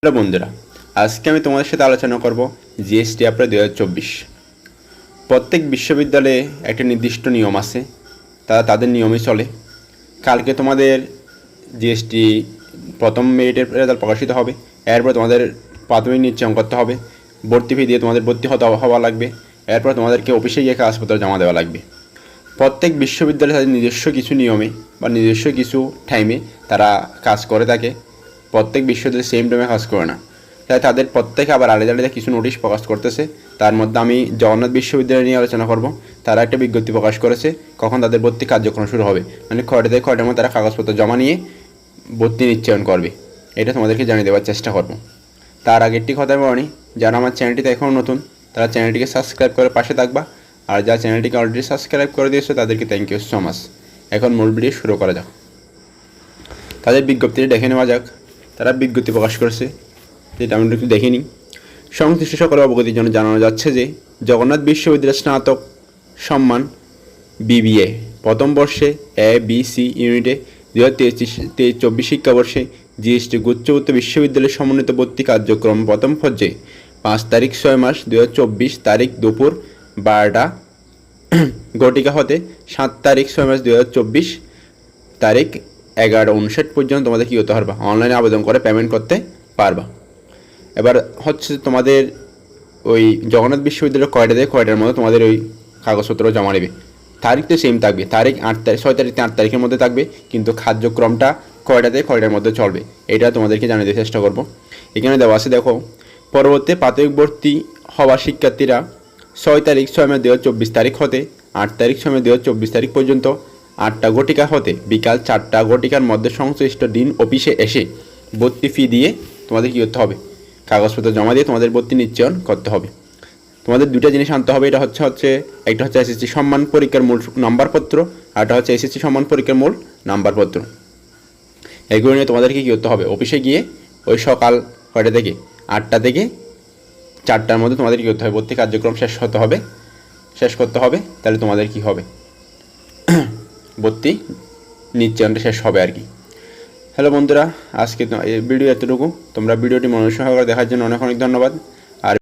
Hello বন্ধুরা, আজকে আমি তোমাদের সাথে আলোচনা করব জিএসটি অ্যাপ্লাই 2024। প্রত্যেক বিশ্ববিদ্যালয়ে একটা নির্দিষ্ট নিয়ম আছে, তারা তাদের নিয়মে চলে। কালকে তোমাদের জিএসটি প্রথম মেরিটের রেজাল্ট প্রকাশিত হবে। এরপর তোমাদের প্রাথমিক নিশ্চয়ন করতে হবে, ভর্তি ফি দিয়ে তোমাদের ভর্তি হওয়া লাগবে। এরপর তোমাদেরকে অফিসে গিয়ে কাগজপত্র জমা দেওয়া লাগবে। প্রত্যেক বিশ্ববিদ্যালয়ে তাদের নিজস্ব কিছু নিয়মে বা নিজস্ব কিছু টাইমে তারা কাজ করে থাকে। প্রত্যেক বিশ্ববিদ্যালয় সেম টাইমে কাজ করে না, তাই তাদের প্রত্যেকে আবার আলাদা আলাদা কিছু নোটিশ প্রকাশ করতেছে। তার মধ্যে আমি জগন্নাথ বিশ্ববিদ্যালয় নিয়ে আলোচনা করব। তারা একটা বিজ্ঞপ্তি প্রকাশ করেছে কখন তাদের ভর্তি কার্যক্রম শুরু হবে, মানে কয়টা থেকে কয়টার মধ্যে তারা কাগজপত্র জমা নিয়ে ভর্তি নিশ্চয়ন করবে। এটা তোমাদেরকে জানিয়ে দেওয়ার চেষ্টা করব। তার আগে একটি কথা বলি, যারা আমার চ্যানেলটিতে এখনও নতুন তারা চ্যানেলটিকে সাবস্ক্রাইব করে পাশে থাকবা, আর যারা চ্যানেলটিকে অলরেডি সাবস্ক্রাইব করে দিয়েছো তাদেরকে থ্যাংক ইউ সো মাচ। এখন মূল ভিডিও শুরু করা যাক। তাদের বিজ্ঞপ্তিটি দেখে নেওয়া যাক। তারা বিজ্ঞপ্তি প্রকাশ করেছে, যেটা আমরা একটু দেখে নিই। সংশ্লিষ্ট সকল অবগতির জন্য জানানো যাচ্ছে যে জগন্নাথ বিশ্ববিদ্যালয়ের স্নাতক সম্মান বিবিএ প্রথম বর্ষে ABC ইউনিটে 2023-24 শিক্ষাবর্ষে জিএসটি গুচ্ছবুত্ত বিশ্ববিদ্যালয়ের সমন্বিত ভর্তি কার্যক্রম প্রথম পর্যায়ে 5 তারিখ 6 মাস 2024 তারিখ দুপুর 12টা ঘটিকা হতে 7 তারিখ 6 মাস 2024 তারিখ 11:59 পর্যন্ত তোমাদের কী হতে পারবা, অনলাইনে আবেদন করে পেমেন্ট করতে পারবা। এবার হচ্ছে তোমাদের ওই জগন্নাথ বিশ্ববিদ্যালয়ের কয়টা থেকে কয়টার মধ্যে তোমাদের ওই কাগজপত্র জমা নেবে। তারিখ তো সেম থাকবে, তারিখ 8 তারিখ 6 তারিখ থেকে 8 তারিখের মধ্যে থাকবে, কিন্তু কার্যক্রমটা কয়টা থেকে কয়টার মধ্যে চলবে এটা তোমাদেরকে জানিয়ে দেওয়ার চেষ্টা করব। এখানে দেওয়া আছে দেখো, পরবর্তী প্রাথমিক ভর্তি হওয়া শিক্ষার্থীরা 6 তারিখ 6 মাস 2024 তারিখ হতে 8 তারিখ 6 মাস 2024 তারিখ পর্যন্ত 8টা ঘটিকা হতে বিকাল 4টা ঘটিকার মধ্যে সংশ্লিষ্ট দিন অফিসে এসে ভর্তি ফি দিয়ে তোমাদের কী করতে হবে, কাগজপত্র জমা দিয়ে তোমাদের ভর্তি নিশ্চয়ন করতে হবে। তোমাদের দুটো জিনিস আনতে হবে, এটা হচ্ছে একটা হচ্ছে এসএসসি সম্মান পরীক্ষার মূল নাম্বারপত্র, আর একটা হচ্ছে এসএসসি সম্মান পরীক্ষার মূল নাম্বারপত্র। এগুলো নিয়ে তোমাদেরকে কী করতে হবে, অফিসে গিয়ে ওই সকাল কয়টা থেকে 8টা থেকে 4টার মধ্যে তোমাদের কী করতে হবে, ভর্তি কার্যক্রম শেষ করতে হবে। তাহলে তোমাদের কী হবে, ভর্তি নিশ্চয়নটা শেষ হবে আর কি। হ্যালো বন্ধুরা, আজকে এই ভিডিও এতটুকু। তোমরা ভিডিওটি মনোযোগ সহকারে দেখার জন্য অনেক অনেক ধন্যবাদ।